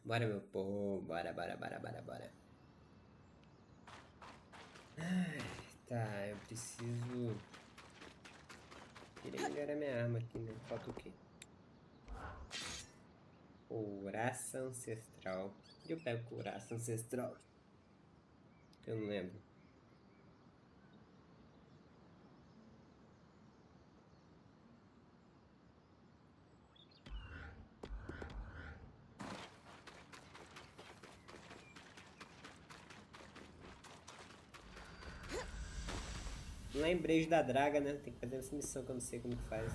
Bora, meu povo. Bora, bora, bora, bora, bora. Ai, tá, eu preciso... Queria melhorar minha arma aqui, né? Falta o quê? Couraça ancestral. E eu pego couraça ancestral? Eu não lembro. Lembrei da draga, né? Tem que fazer essa missão que eu não sei como que faz.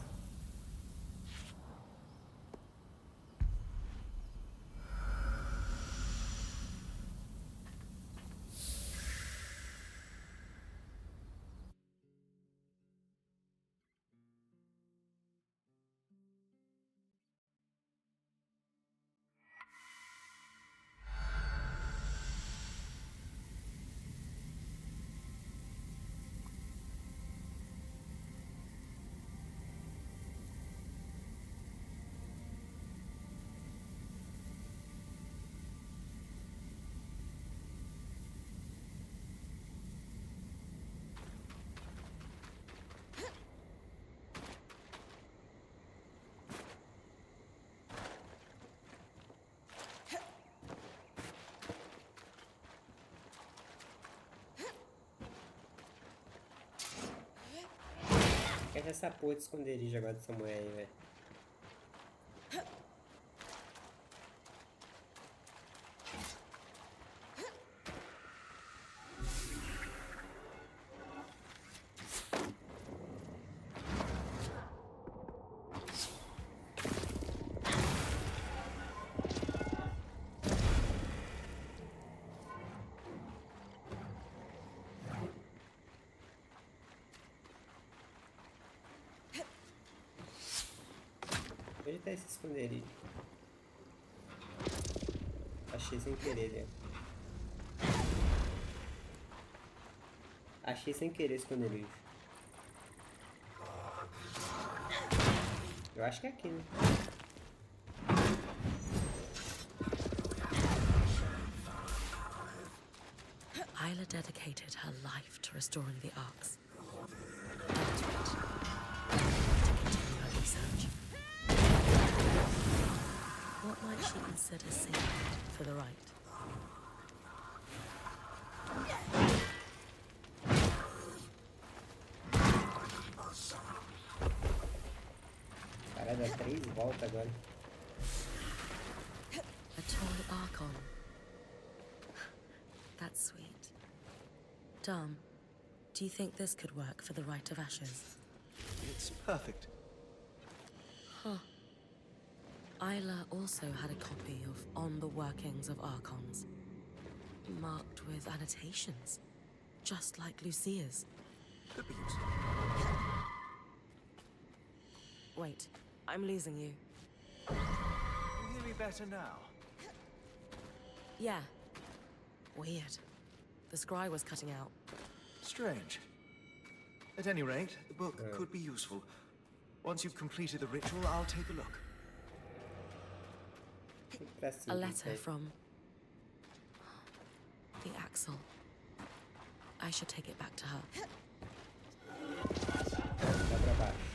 Quer essa porra de esconderijo agora dessa mulher aí, velho. Onde tá esse esconderijo? Achei sem querer, né? Achei sem querer esse esconderijo. Eu acho que é aqui, né? Isla dedicated her life to restoring the Arks. Not to it. To continue her research. What might she consider sacred for the right? Cara, dá 3 voltas agora. A toy Archon. That's sweet. Dom, do you think this could work for the Rite of Ashes? It's perfect. Huh. Isla also had a copy of On the Workings of Archons, marked with annotations, just like Lucia's. Could be useful. Wait, I'm losing you. Can you hear me better now? Yeah. Weird. The scry was cutting out. Strange. At any rate, the book could be useful. Once you've completed the ritual, I'll take a look. A letter from the Axel. I should take it back to her. Dá pra baixo.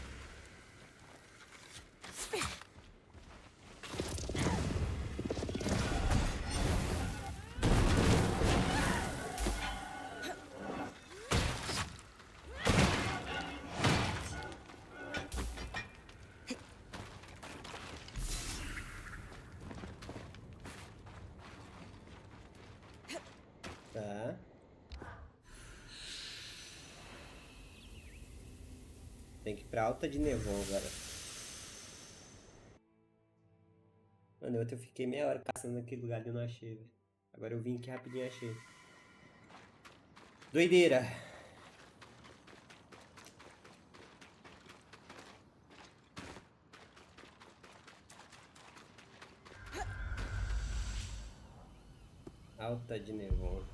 Tá. Tem que ir pra Alta de Nevon agora. Mano, eu fiquei meia hora caçando naquele lugar e eu não achei, velho. Agora eu vim aqui rapidinho e achei. Doideira! Alta de Nevon.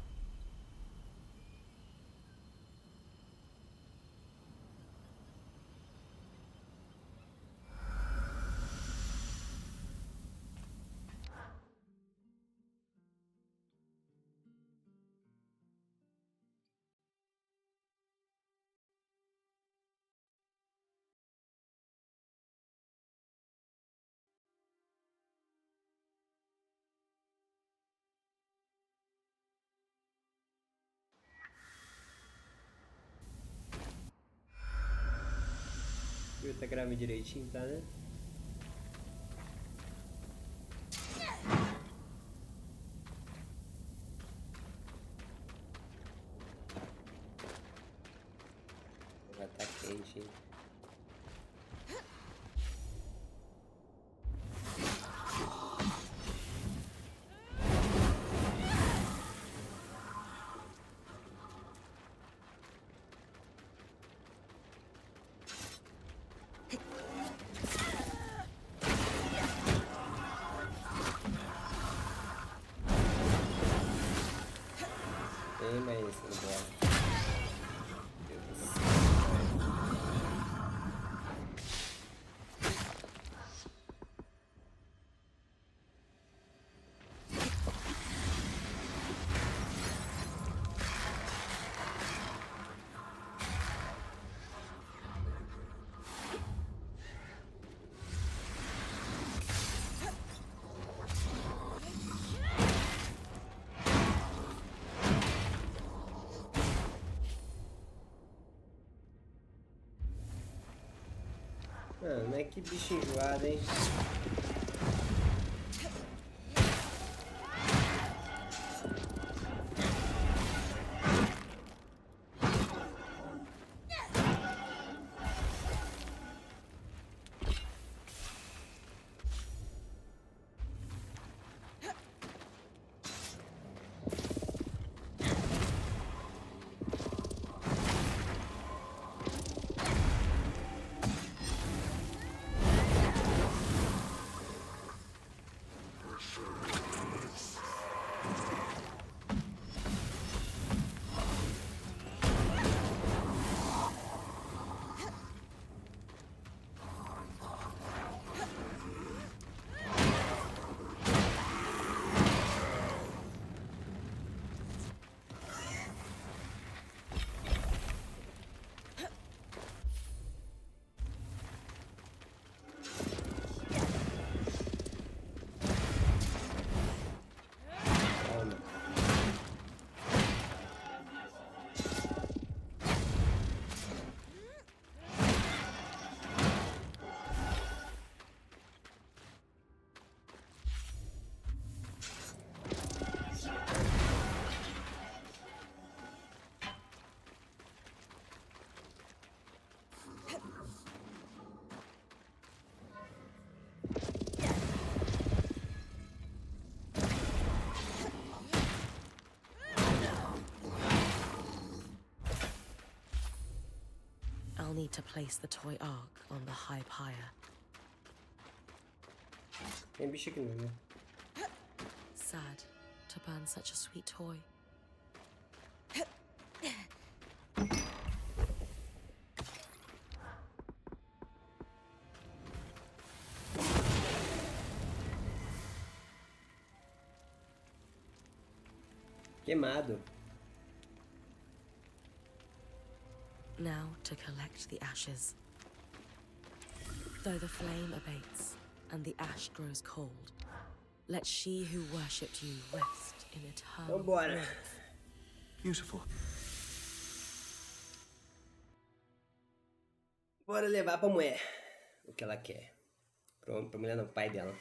tá gravando direitinho, tá, né? Já tá quente, hein? Tem mais no bloco. Meu Deus do céu. Mano, é que bicho enjoado, hein? Calma. I'll need to place the toy ark on the high pyre. Tem bicho aqui não, né? Sad to burn such a sweet toy. Queimado. Now to collect the ashes. Though the flame abates and the ash grows cold, let she who worshipped you rest in eternal Vambora. warmth. Beautiful. Bora levar pra mulher o que ela quer. Pra mulher não, pai dela.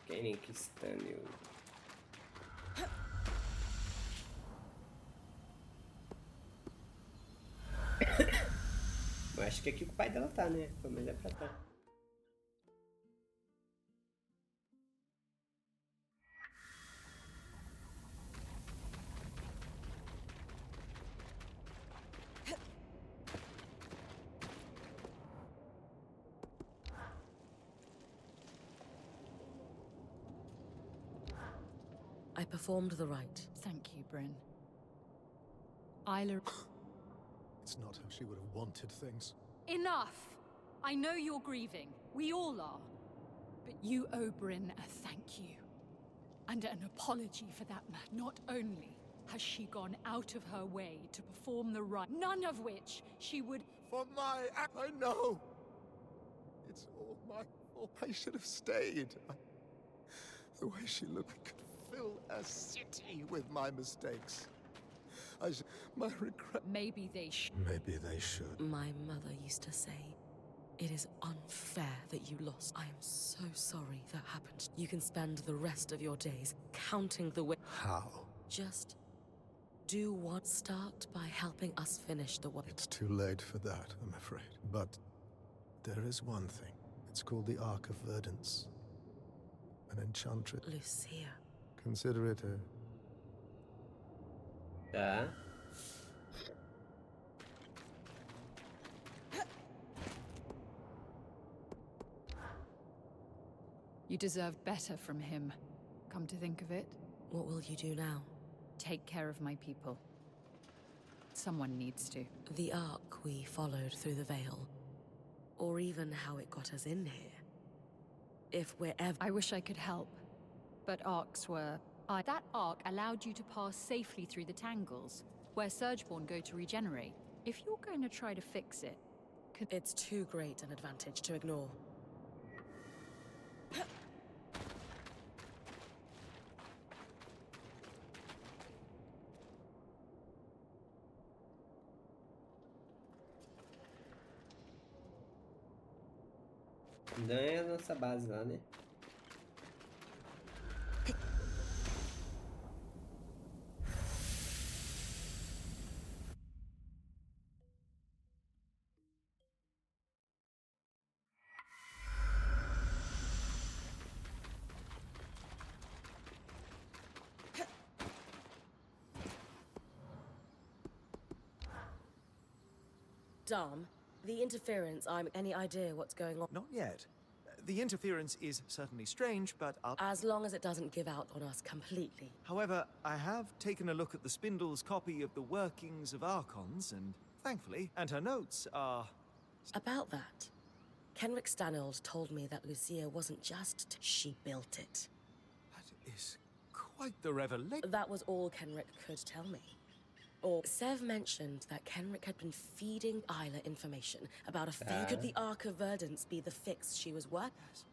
Quem que está, meu? Eu acho que aqui o pai dela tá, né? Pelo menos é pra tá. I performed the rite. Thank you, Bryn. Isla... It's not how she would have wanted things. Enough! I know you're grieving. We all are. But you owe Bryn a thank you. And an apology for that matter. Not only has she gone out of her way to perform the rite, none of which she would... For my act, I know. It's all my fault. I should have stayed. The way she looked, I could fill a city with my mistakes. My regret. Maybe they should. Maybe they should. My mother used to say, it is unfair that you lost. I am so sorry that happened. You can spend the rest of your days counting the way. How? Just do what. Start by helping us finish the work. It's too late for that, I'm afraid. But there is one thing. It's called the Ark of Verdance. An enchantress. Lucia. Consider it a... Tá. You deserve better from him. Come to think of it, What will you do now? take care of my people. Someone needs to. The arc we followed through the veil. Or even how it got us in here. If we're ever... I wish I could help, but arcs were... That arc allowed you to pass safely through the tangles, where Surgeborn go to regenerate. If you're going to try to fix it... It's too great an advantage to ignore. Não é a nossa base lá, né? Dom, the interference, any idea what's going on? Not yet. The interference is certainly strange, but I'll... As long as it doesn't give out on us completely. However, I have taken a look at the Spindle's copy of the workings of Archons, and thankfully, and her notes are... About that, Kenrick Stanold told me that Lucia wasn't just... She built it. That is quite the revelation. That was all Kenrick could tell me. Or Sev mentioned that Kenrick had been feeding Isla information about a fee. Could the Ark of Verdance be the fix she was worth? Yes.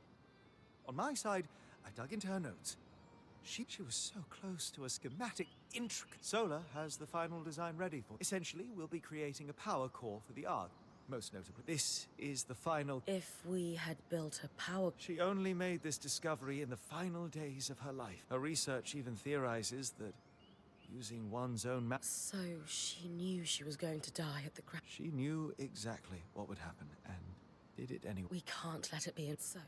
On my side, I dug into her notes. She was so close to a schematic, intricate... Solar has the final design ready for... Essentially, we'll be creating a power core for the Ark. Most notably, this is the final... If we had built a power... She only made this discovery in the final days of her life. Her research even theorizes that using one's own map... So she knew she was going to die at the crash. She knew exactly what would happen, and did it anyway. We can't let it be. So,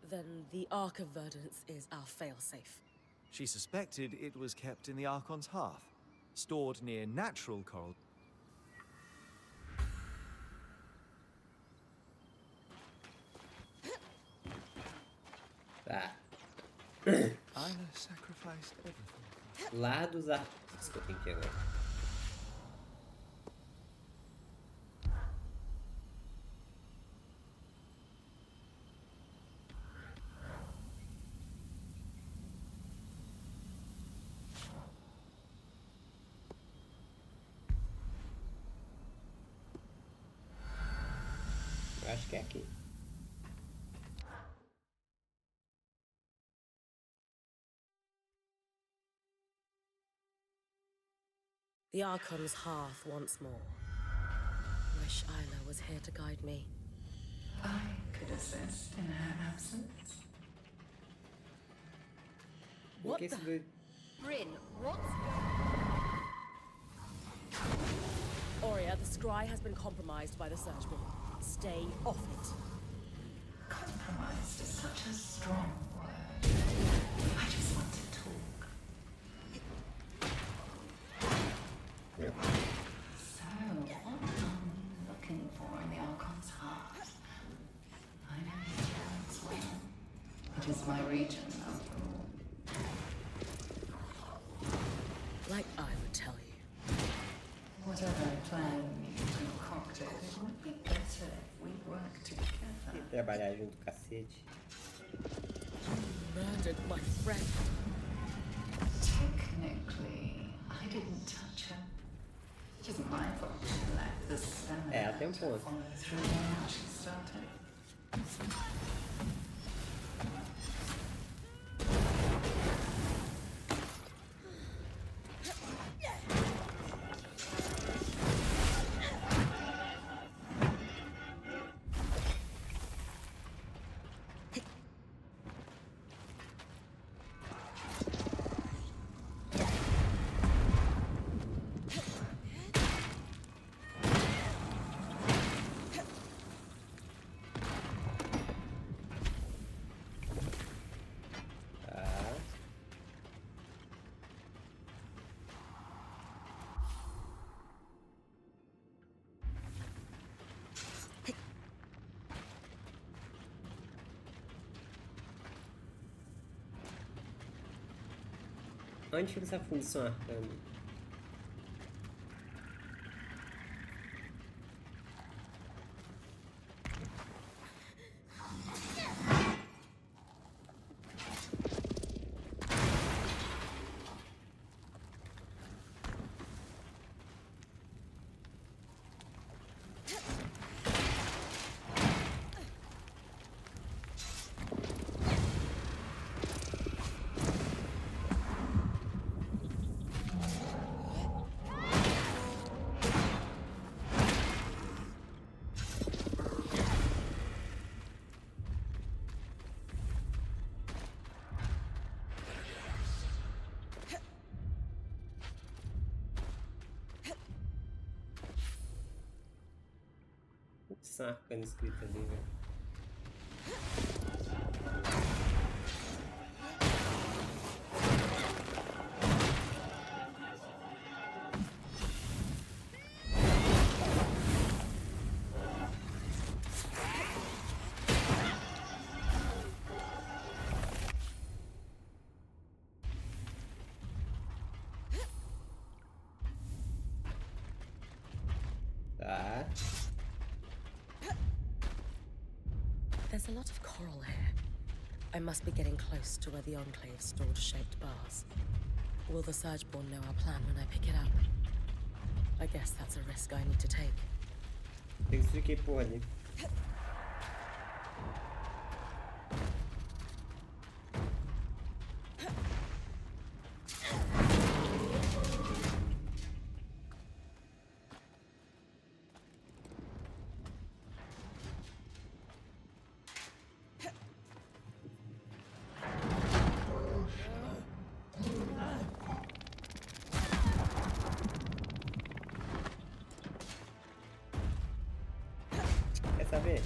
then the Ark of Verdance is our failsafe. She suspected it was kept in the Archon's hearth, stored near natural coral. Tá. Isla sacrificed everything. Lá dos arcos que eu tenho que ir agora. Eu acho que é aqui. The Archon's hearth once more. Wish Isla was here to guide me. I could assist in her absence. What Porque esse the... doido... Bryn, what's... Aurea, the scry has been compromised by the Surgeborn. Stay off it. Compromised is such a strong word. I just want to talk. So, what are you looking for in the Archon's heart? I know these lands well. It is my region, after all. Like I would tell you. Whatever plan you concocted, it would be better if we worked together. Trabalhar junto, cacete. Murdered my friend. Technically, I didn't touch her. It isn't my fault she lacked the stamina É, tem um to ponto. follow through on what she started. Onde fica essa função arcana? Função arcana escrita ali, velho. Tá. There's a lot of coral here. I must be getting close to where the Enclave stored shaped bars. Will the Surgeborn know our plan when I pick it up? I guess that's a risk I need to take. Tem que ficar por ali. Quer saber?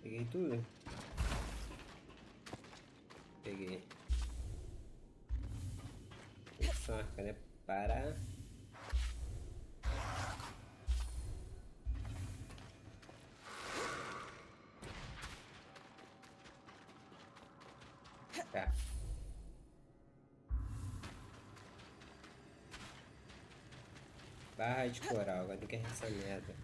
Peguei tudo? Peguei. Função arcana é para... Tá. Barra de coral, agora tem que arrastar essa merda.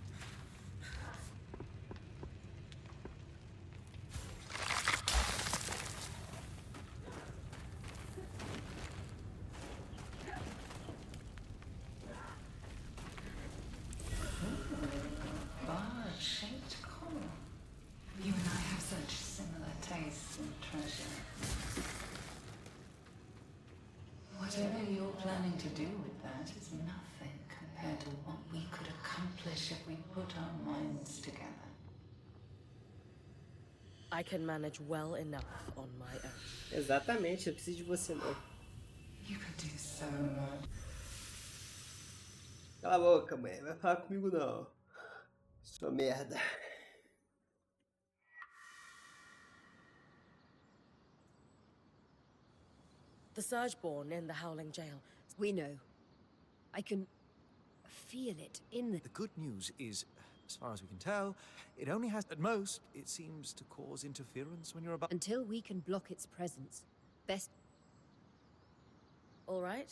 Whatever you're planning to do with that is nothing compared to what we could accomplish if we put our minds together. I can manage well enough on my own. Exatamente, eu preciso de você não. You could do so much. Cala a boca, mãe. Vai falar comigo não. Sua merda. The Surgeborn in the Howling Jail. We know. I can feel it in the... The good news is, as far as we can tell, it only has, at most, it seems to cause interference when you're about... Until we can block its presence, best... All right?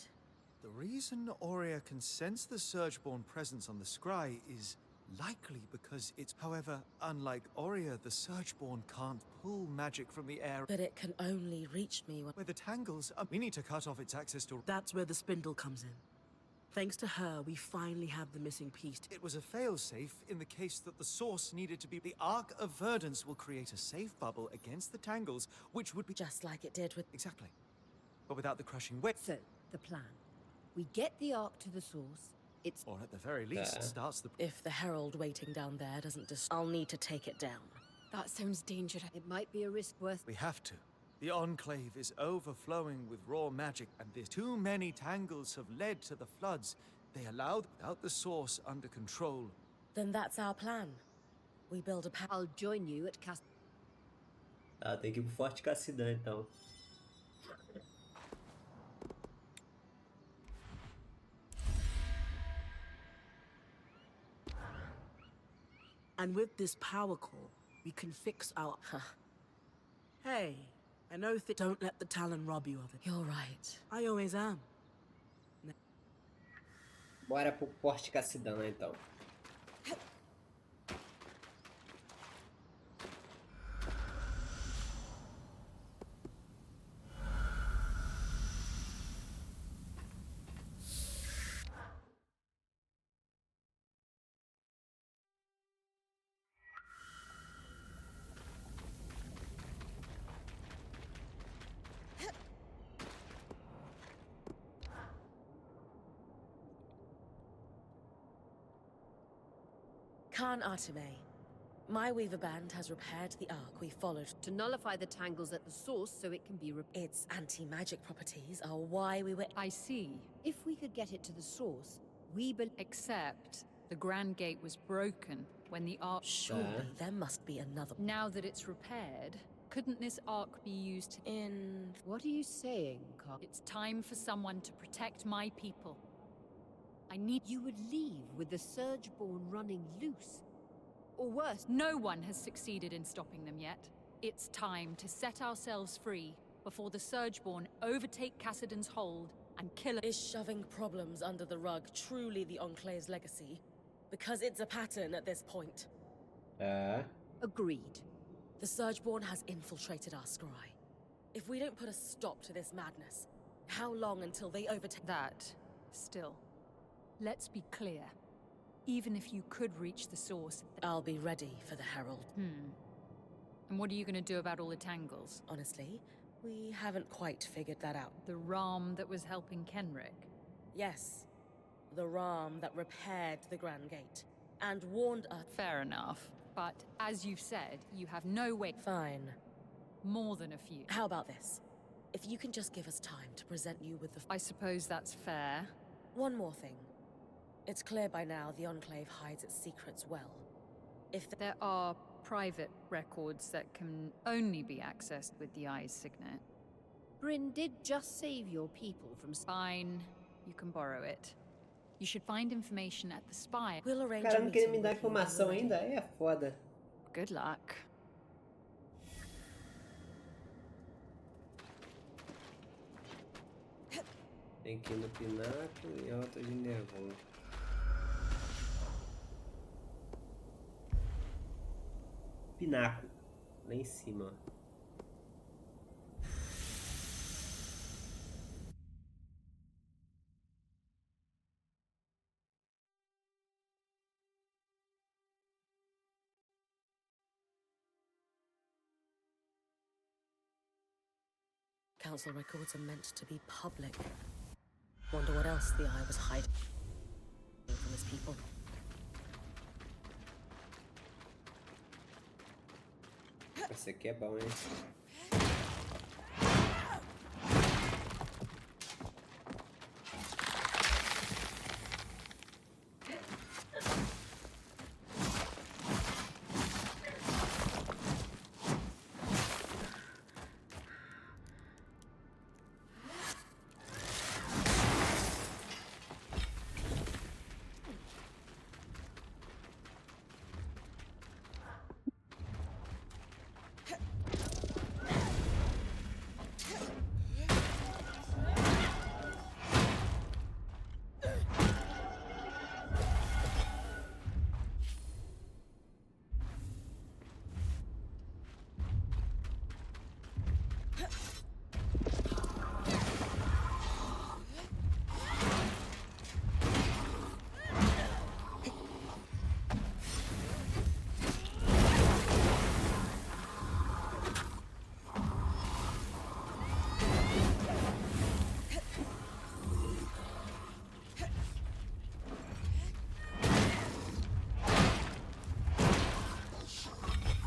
The reason Aurea can sense the Surgeborn presence on the scry is likely because it's... However, unlike Aurea, the Surgeborn can't pull magic from the air. But it can only reach me when... Where the tangles are... We need to cut off its access to... That's where the spindle comes in. Thanks to her, we finally have the missing piece. It was a failsafe in the case that the source needed to be... The Ark of Verdance will create a safe bubble against the tangles, which would be... Just like it did with... Exactly. But without the crushing weight... So, the plan. We get the Ark to the source, it's... Or at the very least, starts the... If the herald waiting down there doesn't I'll need to take it down. That sounds dangerous. It might be a risk worth... We have to. The Enclave is overflowing with raw magic, and there's too many tangles have led to the floods. They allowed, without the source under control. Then that's our plan. We build a I'll join you at Cast... Ah, tem que ir pro Forte Cassidã, então. And with this power core, we can fix our... Hey, I know don't let the Talon rob you of it. You're right. I always am. Bora pro Forte Cassidã, então. Khan Artime. My Weaver Band has repaired the Ark we followed. To nullify the tangles at the source so it can be... Its anti-magic properties are why we were... I see. If we could get it to the source, we Except the Grand Gate was broken when the Ark... Surely there must be another... Now that it's repaired, couldn't this Ark be used In... What are you saying, Carl? It's time for someone to protect my people. I need... You would leave with the Surgeborn running loose. Or worse... No one has succeeded in stopping them yet. It's time to set ourselves free before the Surgeborn overtake Cassidon's hold and kill us. Is shoving problems under the rug truly the Enclave's legacy? Because it's a pattern at this point. Agreed. The Surgeborn has infiltrated our scry. If we don't put a stop to this madness, how long until they overtake... That, still. Let's be clear. Even if you could reach the source... I'll be ready for the Herald. And what are you going to do about all the tangles? Honestly, we haven't quite figured that out. The Ram that was helping Kenrick? Yes. The Ram that repaired the Grand Gate. And warned us... Fair enough. But, as you've said, you have no way... Fine. More than a few. How about this? If you can just give us time to present you with the... I suppose that's fair. One more thing. It's clear by now the Enclave hides its secrets well. If there are private records that can only be accessed with the Eye's signet. Bryn did just save your people from... Fine. You can borrow it. You should find information at the Spire. We'll arrange Cara, a não queria meeting me dar with you informação already. ainda? É foda. Good luck. Tem que ir no pináculo e alta de nervoso. Pináculo. Lá em cima, ó. Council records are meant to be public. Wonder what else the Eye was hiding from his people. Esse aqui é bom, hein?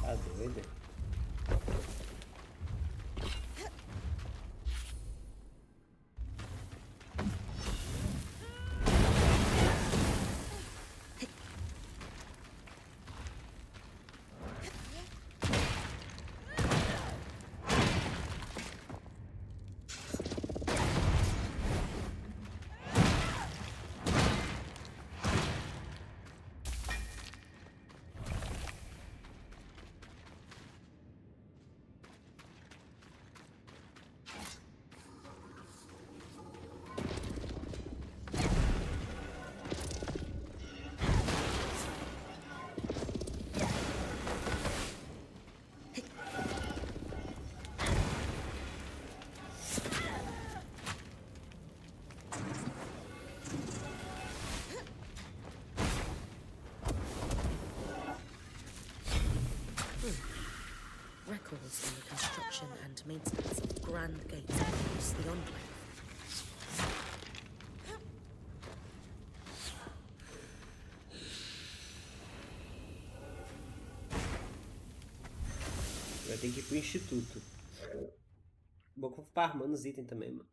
Tá doido? Records on the construction and maintenance of grand gates across the Enclave. Vai ter que ir pro instituto. Bom que eu vou farmando os itens também, mano.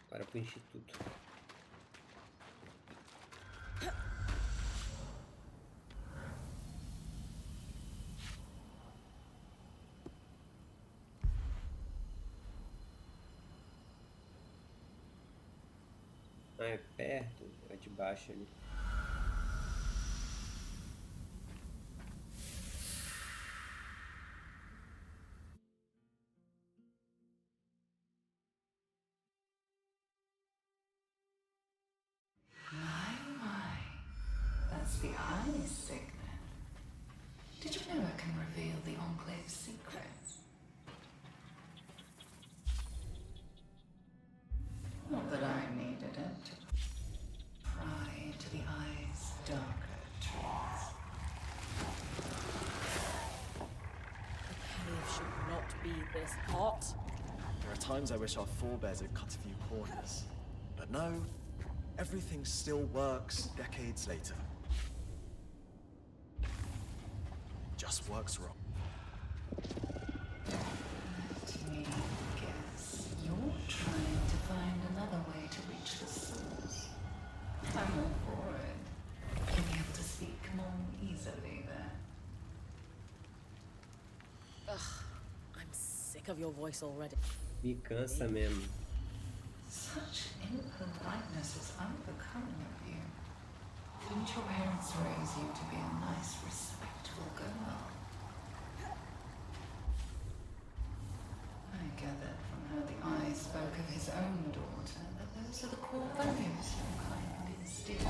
Agora pro instituto. Ah, é perto? É de baixo ali. My. That's the Eye's signet. Did you know it can reveal the Enclave's secrets? Not that I needed it to pry into the Eye's darker truths. The cave should not be this hot. There are times I wish our forebears had cut a few corners. But no, everything still works decades later. Just works wrong. Let me guess. You're trying to find another way to reach the source. I'm all for it. You'll be able to speak more easily there. Ugh, I'm sick of your voice already. Me cansa mesmo. Such impoliteness is unbecoming of you. Didn't your parents raise you to be a nice, respectful girl? I gathered from how the Eye spoke of his own daughter that those are the core values your kind instills.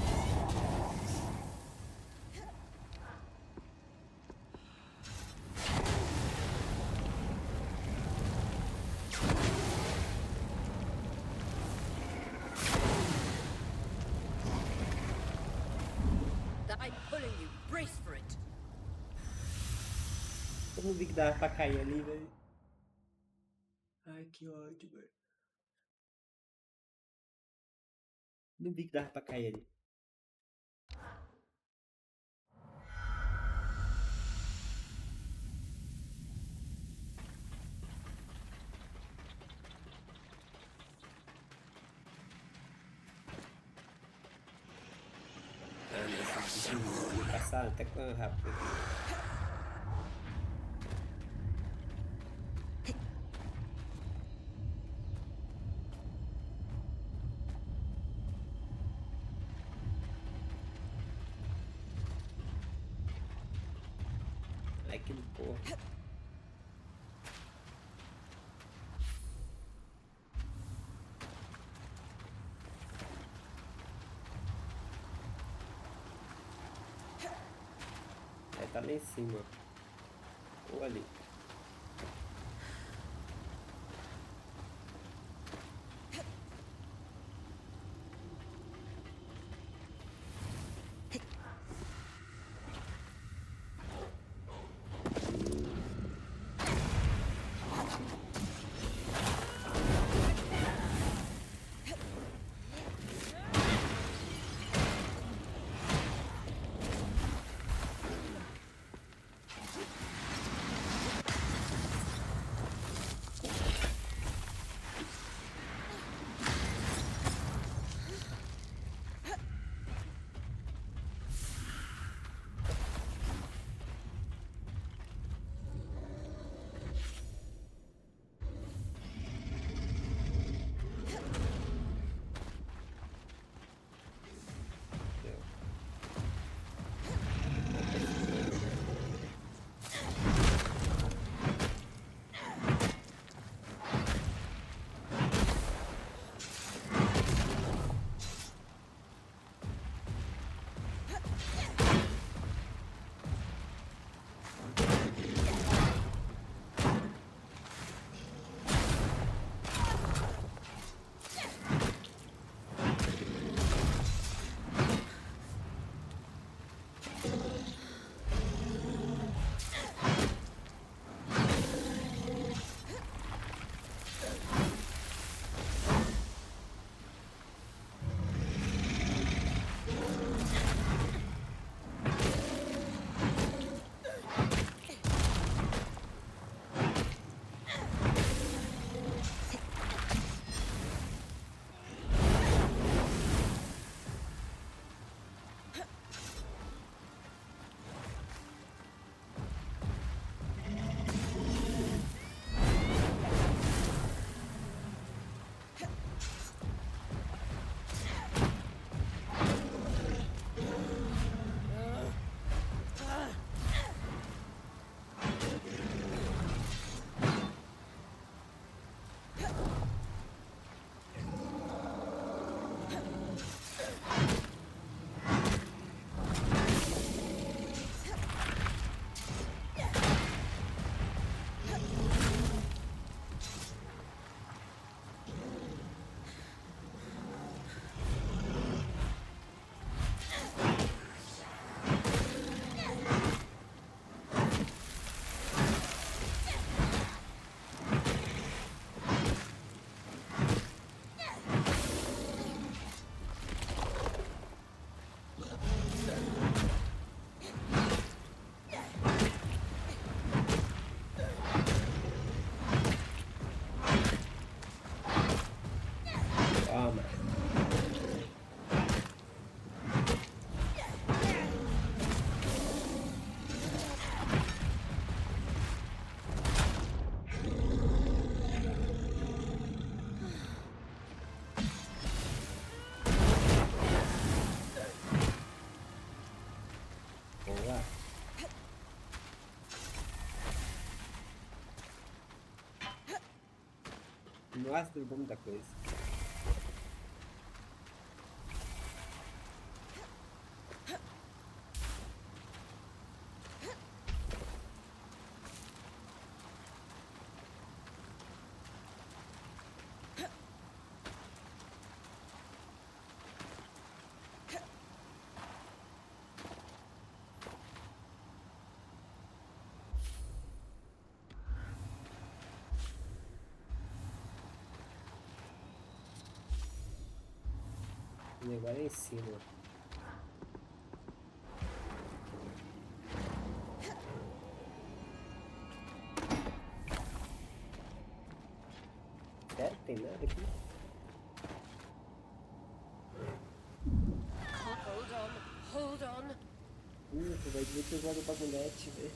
The Eye pulling you. Brace for it. Eu não vi que dava pra cair ali, velho. Ai, que ódio, velho. Não vi que dava pra cair ali. Ah, mas esse bicho passado até correndo rápido aqui. Ai, que porra. Aí tá lá em cima. Ou ali. Toma. Vamos lá. Nossa, derrubou muita coisa. Agora em cima. Sério? Tem nada aqui? Hold on. Vai dizer que eu jogo bagulhete, velho.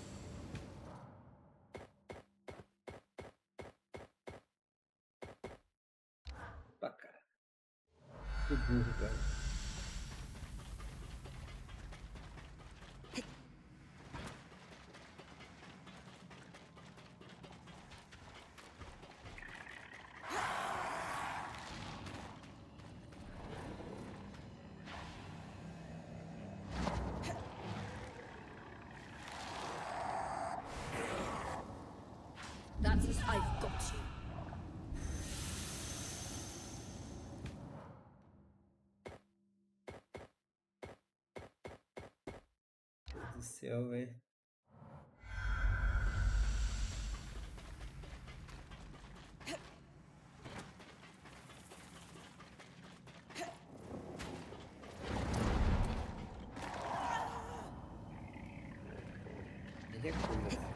Pra cá. Que burro, cara. That's as I've got you. Meu Deus do céu, velho. Ele é coisa.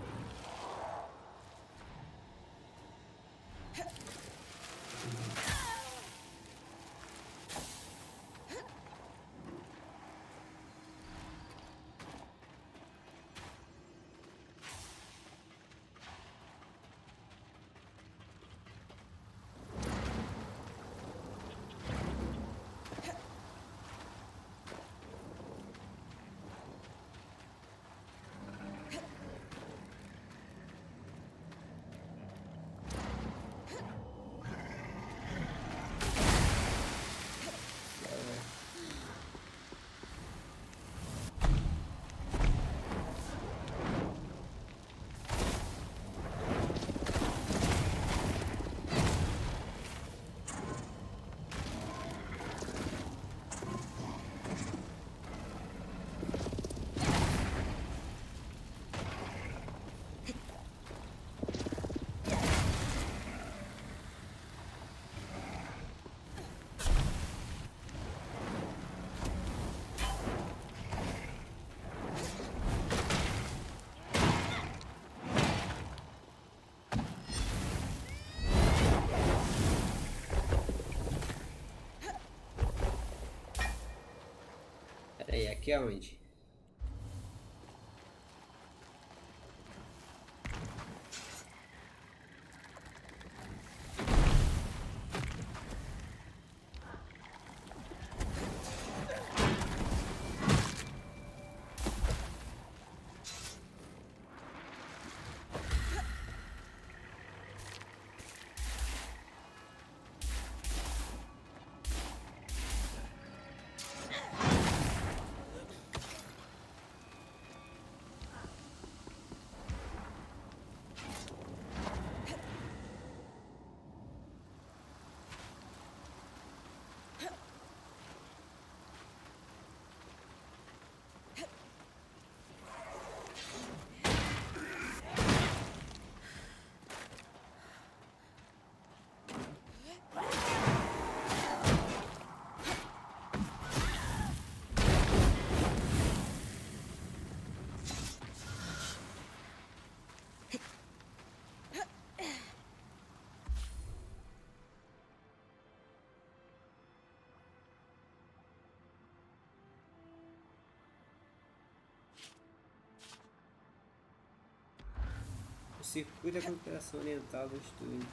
Peraí, aqui é onde? O circuito da cooperação oriental do estúdio.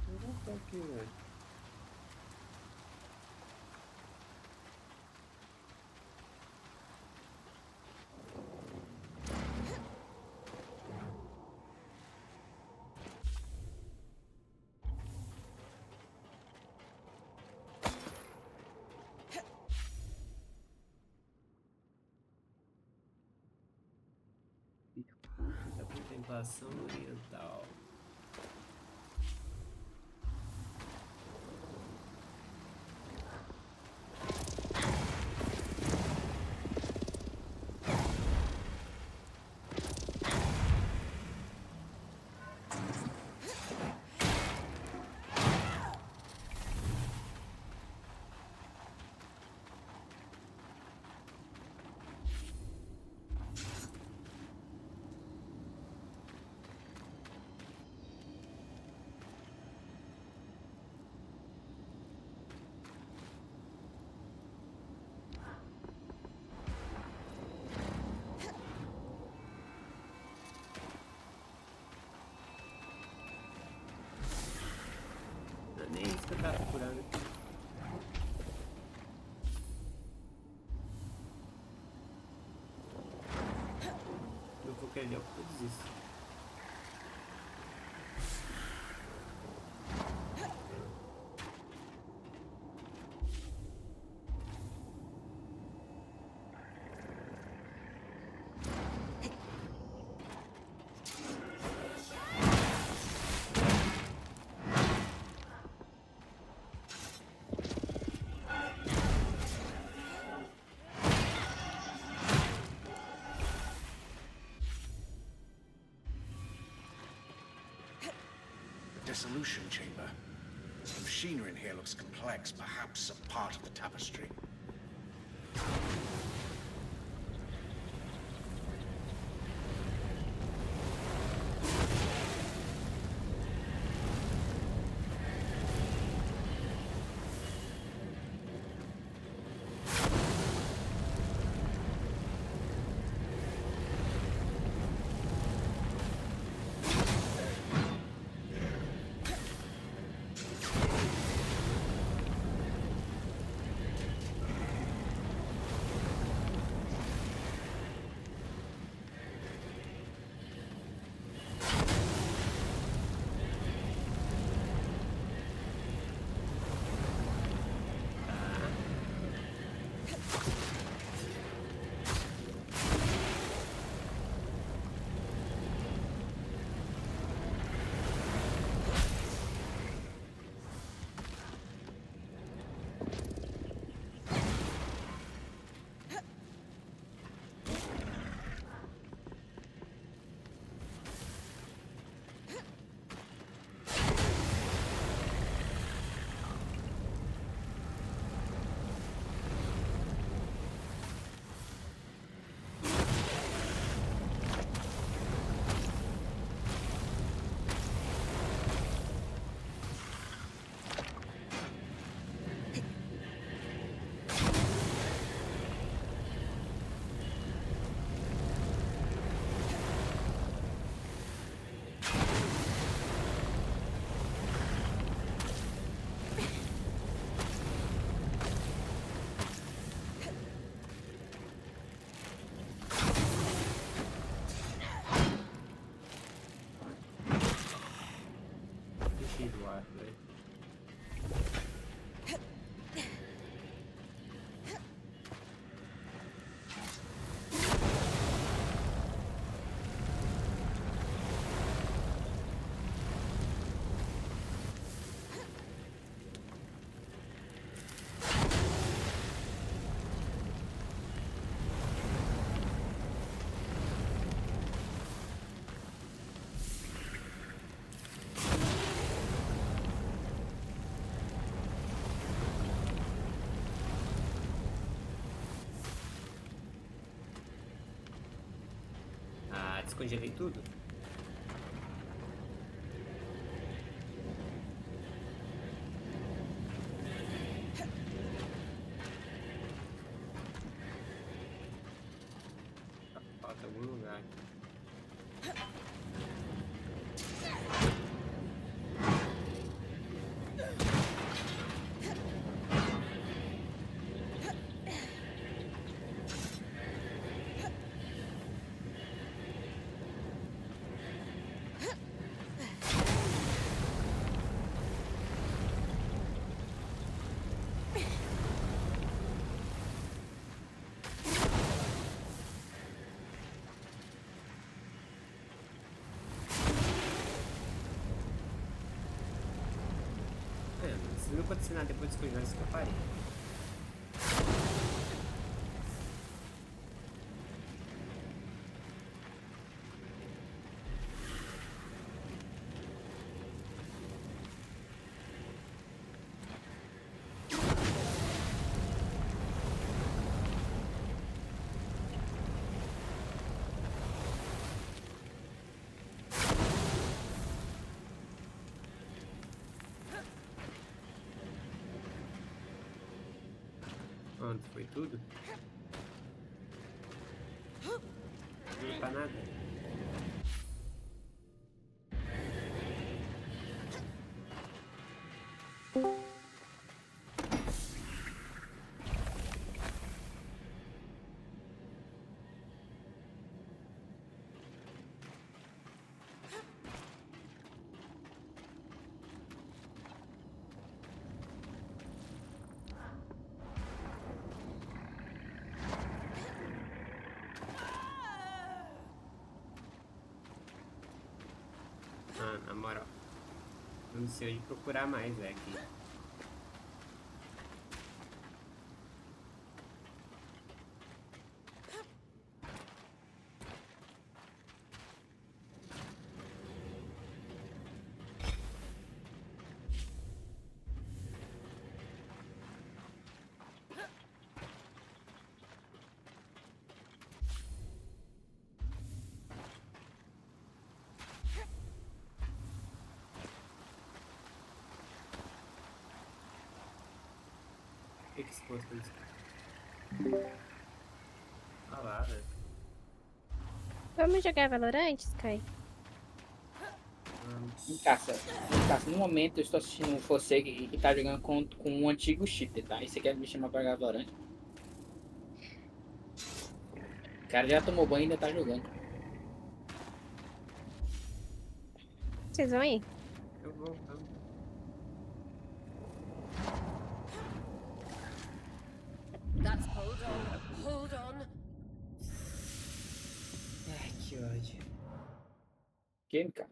Vou voltar aqui, velho. Da contemplação oriental. perdeu por tudo isso. Dissolution chamber. The machinery in here looks complex, perhaps a part of the tapestry. Do ar, velho. Descongelei tudo? Falta algum lugar. Se não acontecer nada depois das coisas que eu parei. Pronto, foi tudo? Não deu pra nada. Na moral. Não sei onde procurar mais, aqui. O que esse posto isso? Ah lá, velho. Vamos jogar Valorant, Sky? Caça, no momento eu estou assistindo você que tá jogando com um antigo cheater, tá? E você quer me chamar pra Valorant? O cara já tomou banho e ainda tá jogando. Vocês vão aí? Eu vou. That's hold on. Hold on. Ai, que ódio. Que, cara?